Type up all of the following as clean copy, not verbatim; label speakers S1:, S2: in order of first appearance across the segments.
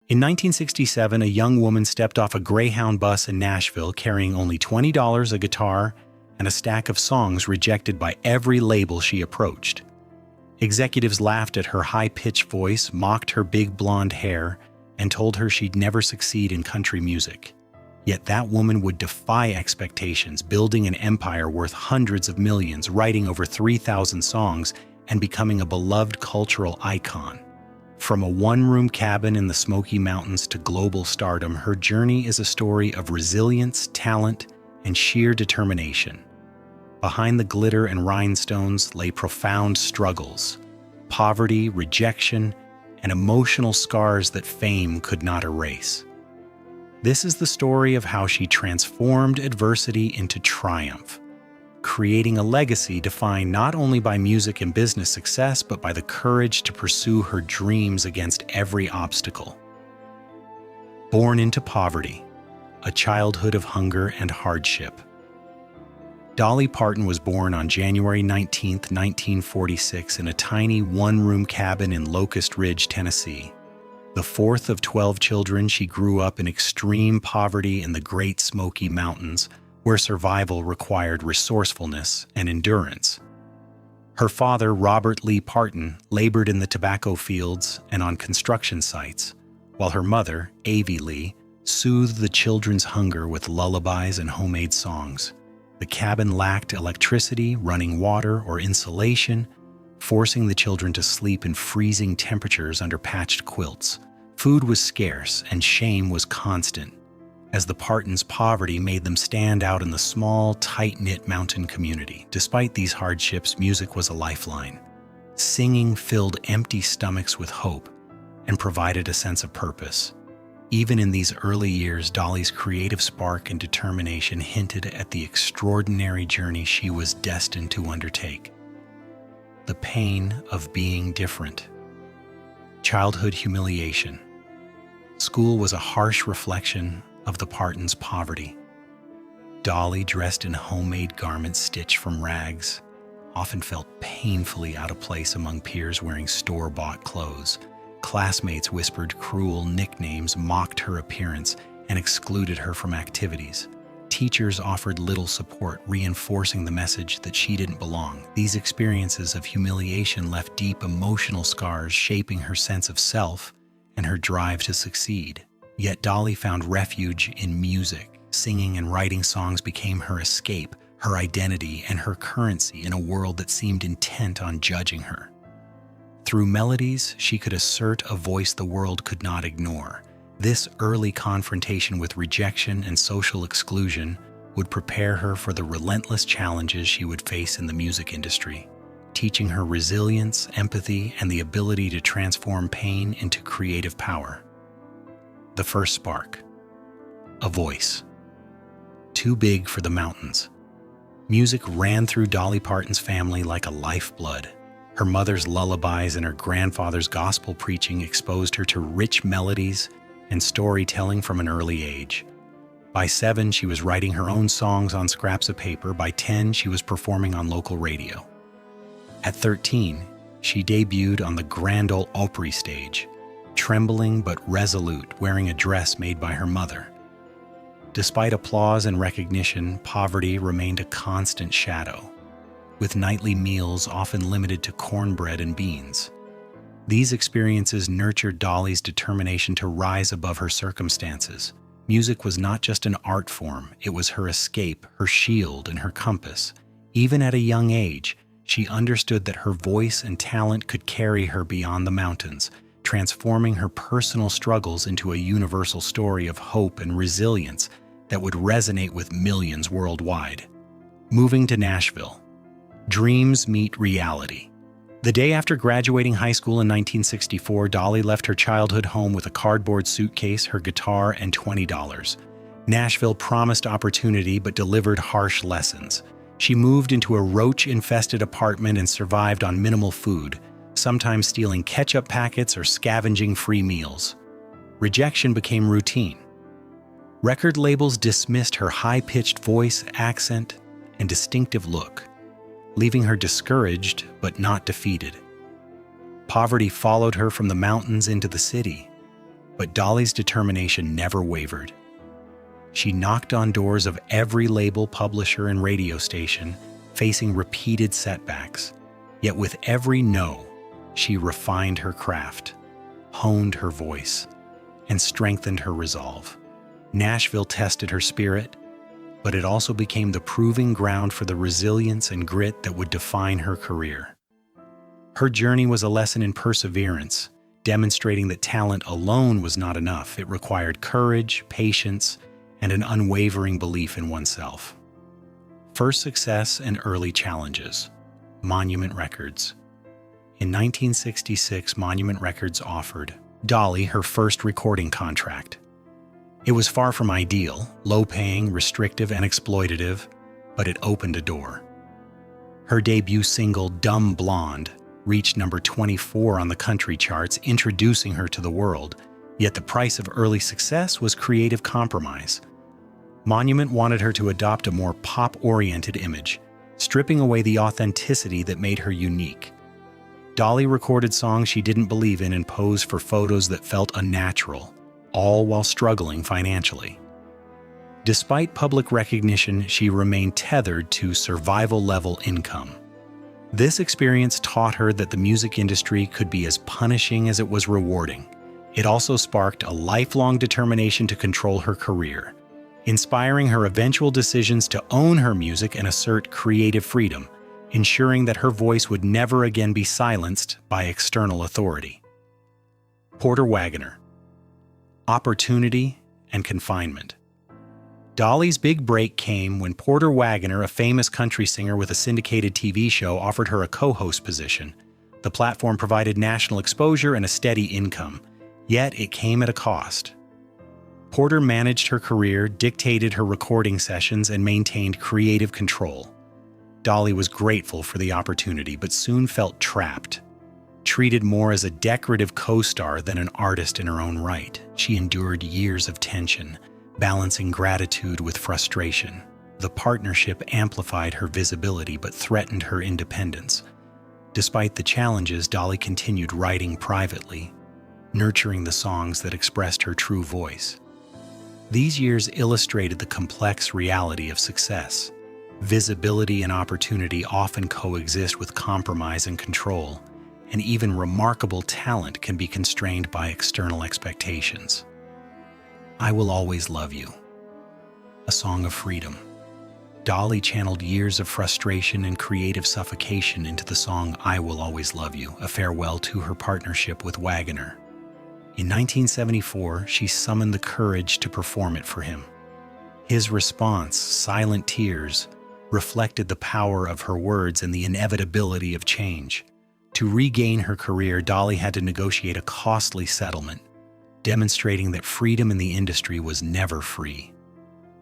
S1: In 1967, a young woman stepped off a Greyhound bus in Nashville carrying only $20, a guitar, and a stack of songs rejected by every label she approached. Executives laughed at her high-pitched voice, mocked her big blonde hair, and told her she'd never succeed in country music. Yet that woman would defy expectations, building an empire worth hundreds of millions, writing over 3,000 songs, and becoming a beloved cultural icon. From a one-room cabin in the Smoky Mountains to global stardom, her journey is a story of resilience, talent, and sheer determination. Behind the glitter and rhinestones lay profound struggles, poverty, rejection, and emotional scars that fame could not erase. This is the story of how she transformed adversity into triumph, creating a legacy defined not only by music and business success, but by the courage to pursue her dreams against every obstacle. Born into poverty, a childhood of hunger and hardship. Dolly Parton was born on January 19, 1946, in a tiny one-room cabin in Locust Ridge, Tennessee. The fourth of 12 children, she grew up in extreme poverty in the Great Smoky Mountains, where survival required resourcefulness and endurance. Her father, Robert Lee Parton, labored in the tobacco fields and on construction sites, while her mother, Avie Lee, soothed the children's hunger with lullabies and homemade songs. The cabin lacked electricity, running water, or insulation, forcing the children to sleep in freezing temperatures under patched quilts. Food was scarce and shame was constant, as the Partons' poverty made them stand out in the small, tight-knit mountain community. Despite these hardships, music was a lifeline. Singing filled empty stomachs with hope and provided a sense of purpose. Even in these early years, Dolly's creative spark and determination hinted at the extraordinary journey she was destined to undertake. The pain of being different. Childhood humiliation. School was a harsh reflection of the Partons' poverty. Dolly, dressed in homemade garments stitched from rags, often felt painfully out of place among peers wearing store-bought clothes. Classmates whispered cruel nicknames, mocked her appearance, and excluded her from activities. Teachers offered little support, reinforcing the message that she didn't belong. These experiences of humiliation left deep emotional scars, shaping her sense of self and her drive to succeed. Yet Dolly found refuge in music. Singing and writing songs became her escape, her identity, and her currency in a world that seemed intent on judging her. Through melodies, she could assert a voice the world could not ignore. This early confrontation with rejection and social exclusion would prepare her for the relentless challenges she would face in the music industry, teaching her resilience, empathy, and the ability to transform pain into creative power. The first spark. A voice. Too big for the mountains. Music ran through Dolly Parton's family like a lifeblood. Her mother's lullabies and her grandfather's gospel preaching exposed her to rich melodies and storytelling from an early age. By 7, she was writing her own songs on scraps of paper. By 10, she was performing on local radio. At 13, she debuted on the Grand Ole Opry stage, trembling but resolute, wearing a dress made by her mother. Despite applause and recognition, poverty remained a constant shadow, with nightly meals often limited to cornbread and beans. These experiences nurtured Dolly's determination to rise above her circumstances. Music was not just an art form, it was her escape, her shield, and her compass. Even at a young age, she understood that her voice and talent could carry her beyond the mountains, transforming her personal struggles into a universal story of hope and resilience that would resonate with millions worldwide. Moving to Nashville. Dreams meet reality. The day after graduating high school in 1964, Dolly left her childhood home with a cardboard suitcase, her guitar, and $20. Nashville promised opportunity but delivered harsh lessons. She moved into a roach-infested apartment and survived on minimal food, sometimes stealing ketchup packets or scavenging free meals. Rejection became routine. Record labels dismissed her high-pitched voice, accent, and distinctive look, leaving her discouraged but not defeated. Poverty followed her from the mountains into the city. But Dolly's determination never wavered. She knocked on doors of every label, publisher, and radio station, facing repeated setbacks. Yet with every no, she refined her craft, honed her voice, and strengthened her resolve. Nashville tested her spirit, but it also became the proving ground for the resilience and grit that would define her career. Her journey was a lesson in perseverance, demonstrating that talent alone was not enough. It required courage, patience, and an unwavering belief in oneself. First success and early challenges. Monument Records. In 1966, Monument Records offered Dolly her first recording contract. It was far from ideal, low-paying, restrictive, and exploitative, but it opened a door. Her debut single, Dumb Blonde, reached number 24 on the country charts, introducing her to the world, yet the price of early success was creative compromise. Monument wanted her to adopt a more pop-oriented image, stripping away the authenticity that made her unique. Dolly recorded songs she didn't believe in and posed for photos that felt unnatural, all while struggling financially. Despite public recognition, she remained tethered to survival-level income. This experience taught her that the music industry could be as punishing as it was rewarding. It also sparked a lifelong determination to control her career, inspiring her eventual decisions to own her music and assert creative freedom, ensuring that her voice would never again be silenced by external authority. Porter Wagoner. Opportunity and confinement. Dolly's big break came when Porter Wagoner, a famous country singer with a syndicated TV show, offered her a co-host position. The platform provided national exposure and a steady income, yet it came at a cost. Porter managed her career, dictated her recording sessions, and maintained creative control. Dolly was grateful for the opportunity, but soon felt trapped. Treated more as a decorative co-star than an artist in her own right, she endured years of tension, balancing gratitude with frustration. The partnership amplified her visibility but threatened her independence. Despite the challenges, Dolly continued writing privately, nurturing the songs that expressed her true voice. These years illustrated the complex reality of success. Visibility and opportunity often coexist with compromise and control, and even remarkable talent can be constrained by external expectations. I Will Always Love You. A song of freedom. Dolly channeled years of frustration and creative suffocation into the song I Will Always Love You, a farewell to her partnership with Wagoner. In 1974, she summoned the courage to perform it for him. His response, Silent Tears, reflected the power of her words and the inevitability of change. To regain her career, Dolly had to negotiate a costly settlement, demonstrating that freedom in the industry was never free.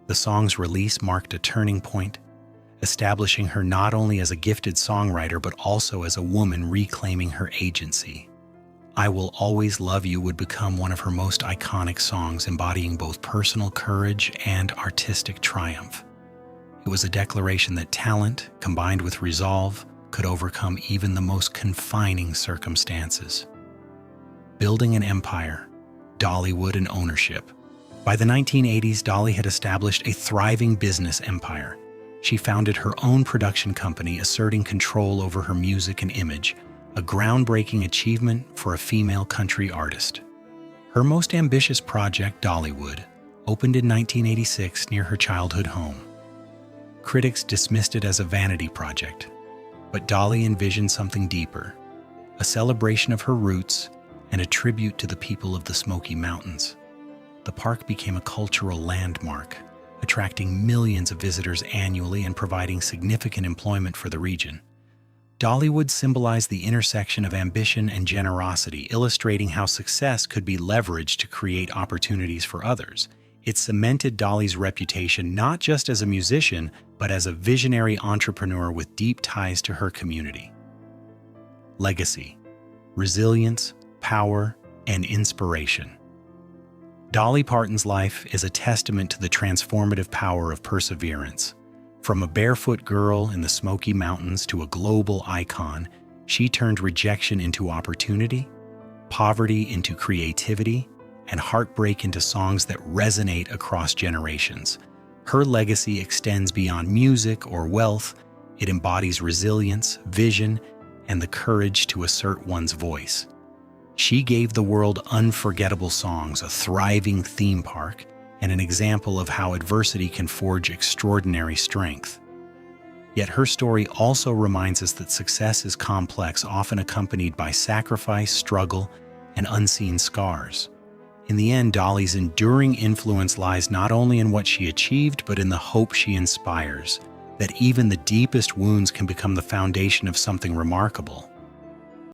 S1: The song's release marked a turning point, establishing her not only as a gifted songwriter but also as a woman reclaiming her agency. I Will Always Love You would become one of her most iconic songs, embodying both personal courage and artistic triumph. It was a declaration that talent, combined with resolve, could overcome even the most confining circumstances. Building an empire, Dollywood and ownership. By the 1980s, Dolly had established a thriving business empire. She founded her own production company, asserting control over her music and image, a groundbreaking achievement for a female country artist. Her most ambitious project, Dollywood, opened in 1986 near her childhood home. Critics dismissed it as a vanity project, but Dolly envisioned something deeper, a celebration of her roots and a tribute to the people of the Smoky Mountains. The park became a cultural landmark, attracting millions of visitors annually and providing significant employment for the region. Dollywood symbolized the intersection of ambition and generosity, illustrating how success could be leveraged to create opportunities for others. It cemented Dolly's reputation not just as a musician, but as a visionary entrepreneur with deep ties to her community. Legacy, resilience, power, and inspiration. Dolly Parton's life is a testament to the transformative power of perseverance. From a barefoot girl in the Smoky Mountains to a global icon, she turned rejection into opportunity, poverty into creativity, and heartbreak into songs that resonate across generations. Her legacy extends beyond music or wealth. It embodies resilience, vision, and the courage to assert one's voice. She gave the world unforgettable songs, a thriving theme park, and an example of how adversity can forge extraordinary strength. Yet her story also reminds us that success is complex, often accompanied by sacrifice, struggle, and unseen scars. In the end, Dolly's enduring influence lies not only in what she achieved, but in the hope she inspires, that even the deepest wounds can become the foundation of something remarkable.